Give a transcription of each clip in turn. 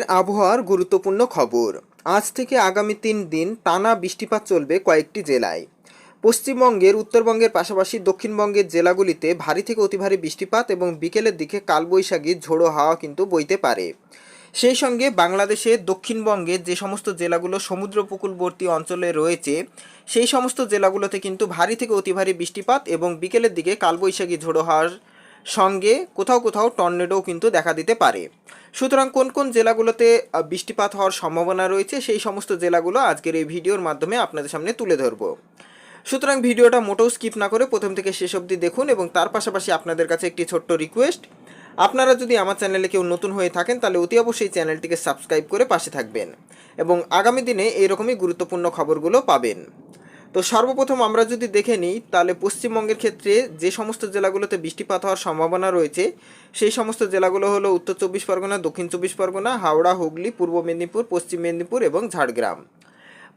আজকের আবহাওয়ার গুরুত্বপূর্ণ খবর। আজ থেকে আগামী 3 দিন টানা বৃষ্টিপাত চলবে কয়েকটি জেলায়। পশ্চিমবঙ্গের, উত্তরবঙ্গের পাশাপাশি দক্ষিণবঙ্গের জেলাগুলিতে ভারী থেকে অতি ভারী বৃষ্টিপাত এবং বিকেলের দিকে কালবৈশাখী ঝোড়ো হাওয়া কিন্তু বইতে পারে। সেই সঙ্গে বাংলাদেশের দক্ষিণবঙ্গের যে সমস্ত জেলাগুলো সমুদ্র উপকূলবর্তী অঞ্চলে রয়েছে সেই সমস্ত জেলাগুলোতে কিন্তু ভারী থেকে অতি ভারী বৃষ্টিপাত এবং বিকেলের দিকে কালবৈশাখী ঝোড়ো হাওয়ার সঙ্গে কোথাও কোথাও টর্নেডোও কিন্তু দেখা দিতে পারে। সুতরাং কোন কোন জেলাগুলোতে বৃষ্টিপাত হওয়ার সম্ভাবনা রয়েছে সেই সমস্ত জেলাগুলো আজকের এই ভিডিওর মাধ্যমে আপনাদের সামনে তুলে ধরবো। সুতরাং ভিডিওটা মোটেও স্কিপ না করে প্রথম থেকে শেষ অবধি দেখুন এবং তার পাশাপাশি আপনাদের কাছে একটি ছোট্ট রিকোয়েস্ট, আপনারা যদি আমার চ্যানেলে কেউ নতুন হয়ে থাকেন তাহলে অতি অবশ্যই চ্যানেলটিকে সাবস্ক্রাইব করে পাশে থাকবেন এবং আগামী দিনে এইরকমই গুরুত্বপূর্ণ খবরগুলো পাবেন। তো সর্বপ্রথম আমরা যদি দেখে নিই তাহলে পশ্চিমবঙ্গের ক্ষেত্রে যে সমস্ত জেলাগুলোতে বৃষ্টিপাত হওয়ার সম্ভাবনা রয়েছে সেই সমস্ত জেলাগুলো হলো উত্তর চব্বিশ পরগনা, দক্ষিণ চব্বিশ পরগনা, হাওড়া, হুগলি, পূর্ব মেদিনীপুর, পশ্চিম মেদিনীপুর এবং ঝাড়গ্রাম।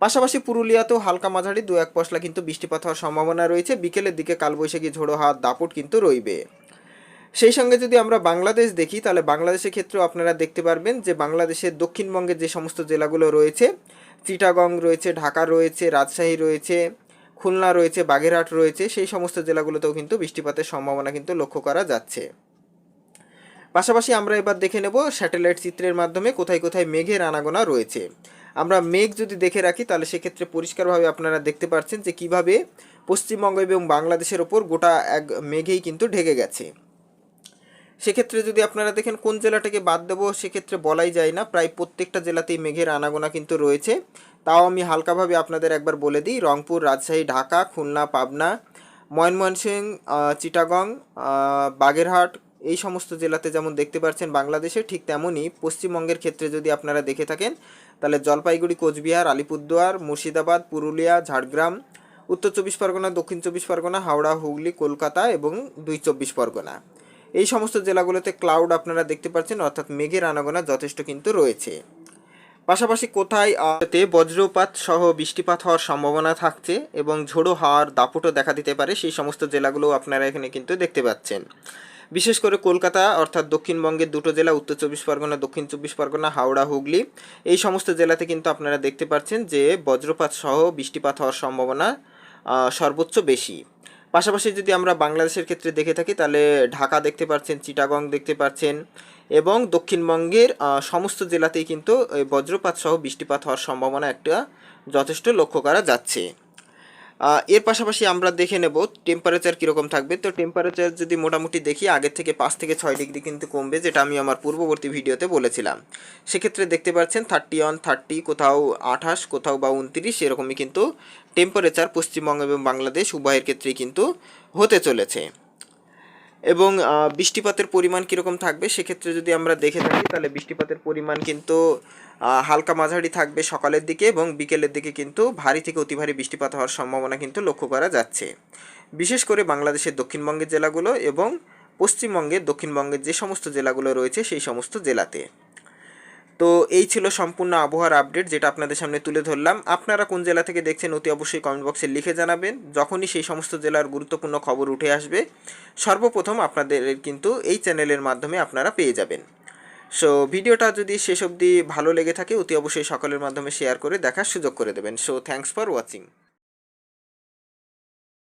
পাশাপাশি পুরুলিয়াতেও হালকা মাঝারি 2-1 পশলা কিন্তু বৃষ্টিপাত হওয়ার সম্ভাবনা রয়েছে। বিকেলের দিকে কালবৈশাখী ঝোড়ো হাওয়ার দাপট কিন্তু রইবে। সেই সঙ্গে যদি আমরা বাংলাদেশ দেখি তাহলে বাংলাদেশের ক্ষেত্রেও আপনারা দেখতে পারবেন যে বাংলাদেশের দক্ষিণবঙ্গের যে সমস্ত জেলাগুলো রয়েছে, চিটাগং রয়েছে, ঢাকা রয়েছে, রাজশাহী রয়েছে, খুলনা রয়েছে, বাগেরহাট রয়েছে, সেই সমস্ত জেলাগুলোতেও কিন্তু বৃষ্টিপাতের সম্ভাবনা কিন্তু লক্ষ্য করা যাচ্ছে। পাশাপাশি আমরা এবার দেখে নেব স্যাটেলাইট চিত্রের মাধ্যমে কোথায় কোথায় মেঘের আনাগোনা রয়েছে। আমরা মেঘ যদি দেখে রাখি তাহলে সেক্ষেত্রে পরিষ্কারভাবে আপনারা দেখতে পাচ্ছেন যে কীভাবে পশ্চিমবঙ্গ এবং বাংলাদেশের ওপর গোটা এক মেঘেই কিন্তু ঢেকে গেছে। সেক্ষেত্রে যদি আপনারা দেখেন কোন জেলাটাকে বাদ দেবো সেক্ষেত্রে বলাই যায় না, প্রায় প্রত্যেকটা জেলাতেই মেঘের আনাগোনা কিন্তু রয়েছে। তাও আমি হালকাভাবে আপনাদের একবার বলে দিই, রংপুর, রাজশাহী, ঢাকা, খুলনা, পাবনা, ময়মনসিংহ, চিটাগং, বাগেরহাট, এই সমস্ত জেলাতে যেমন দেখতে পাচ্ছেন বাংলাদেশে, ঠিক তেমনই পশ্চিমবঙ্গের ক্ষেত্রে যদি আপনারা দেখে থাকেন তাহলে জলপাইগুড়ি, কোচবিহার, আলিপুরদুয়ার, মুর্শিদাবাদ, পুরুলিয়া, ঝাড়গ্রাম, উত্তর চব্বিশ পরগনা, দক্ষিণ চব্বিশ পরগনা, হাওড়া, হুগলি, কলকাতা এবং 2 চব্বিশ পরগনা, এই সমস্ত জেলাগুলোতে ক্লাউড আপনারা দেখতে পাচ্ছেন, অর্থাৎ মেঘের আনাগোনা যথেষ্ট কিন্তু রয়েছে। পাশাপাশি কোথায় বজ্রপাত সহ বৃষ্টিপাত হওয়ার সম্ভাবনা থাকছে এবং ঝোড়ো হাওয়ার দাপটও দেখা দিতে পারে সেই সমস্ত জেলাগুলো আপনারা এখানে কিন্তু দেখতে পাচ্ছেন। বিশেষ করে কলকাতা অর্থাৎ দক্ষিণবঙ্গের 2টো জেলা, উত্তর চব্বিশ পরগনা, দক্ষিণ চব্বিশ পরগনা, হাওড়া, হুগলি, এই সমস্ত জেলাতে কিন্তু আপনারা দেখতে পাচ্ছেন যে বজ্রপাত সহ বৃষ্টিপাত হওয়ার সম্ভাবনা সর্বোচ্চ বেশি। পাশাপাশি যদি আমরা বাংলাদেশের ক্ষেত্রে দেখে থাকি তাহলে ঢাকা দেখতে পাচ্ছেন, চিটাগং দেখতে পাচ্ছেন এবং দক্ষিণবঙ্গের সমস্ত জেলাতেই কিন্তু বজ্রপাত সহ বৃষ্টিপাত হওয়ার সম্ভাবনা একটা যথেষ্ট লক্ষ্য করা যাচ্ছে। এর পাশাপাশি আমরা দেখে নেব টেম্পারেচার কীরকম থাকবে। তো টেম্পারেচার যদি মোটামুটি দেখি আগের থেকে 5 থেকে 6 ডিগ্রি কিন্তু কমবে, যেটা আমি আমার পূর্ববর্তী ভিডিওতে বলেছিলাম। সেক্ষেত্রে দেখতে পাচ্ছেন 31, 30, কোথাও 28, কোথাও বা 29, এরকমই কিন্তু টেম্পারেচার পশ্চিমবঙ্গ এবং বাংলাদেশ উভয়ের ক্ষেত্রেই কিন্তু হতে চলেছে। এবং বৃষ্টিপাতের পরিমাণ কীরকম থাকবে সেক্ষেত্রে যদি আমরা দেখে থাকি তাহলে বৃষ্টিপাতের পরিমাণ কিন্তু হালকা মাঝারি থাকবে সকালের দিকে এবং বিকেলের দিকে কিন্তু ভারী থেকে অতি ভারী বৃষ্টিপাত হওয়ার সম্ভাবনা কিন্তু লক্ষ্য করা যাচ্ছে, বিশেষ করে বাংলাদেশের দক্ষিণবঙ্গের জেলাগুলো এবং পশ্চিমবঙ্গের দক্ষিণবঙ্গের যে সমস্ত জেলাগুলো রয়েছে সেই সমস্ত জেলাতে। তো এই ছিল সম্পূর্ণ আবহাওয়ার আপডেট যেটা আপনাদের সামনে তুলে ধরলাম। আপনারা কোন জেলা থেকে দেখছেন অতি অবশ্যই কমেন্ট বক্সে লিখে জানাবেন। যখনই সেই সমস্ত জেলার গুরুত্বপূর্ণ খবর উঠে আসবে সর্বপ্রথম আপনাদের কিন্তু এই চ্যানেলের মাধ্যমে আপনারা পেয়ে যাবেন। সো ভিডিওটা যদি শেষ অবধি ভালো লেগে থাকে অতি অবশ্যই সকলের মাধ্যমে শেয়ার করে দেখার সুযোগ করে দেবেন। So thanks for watching.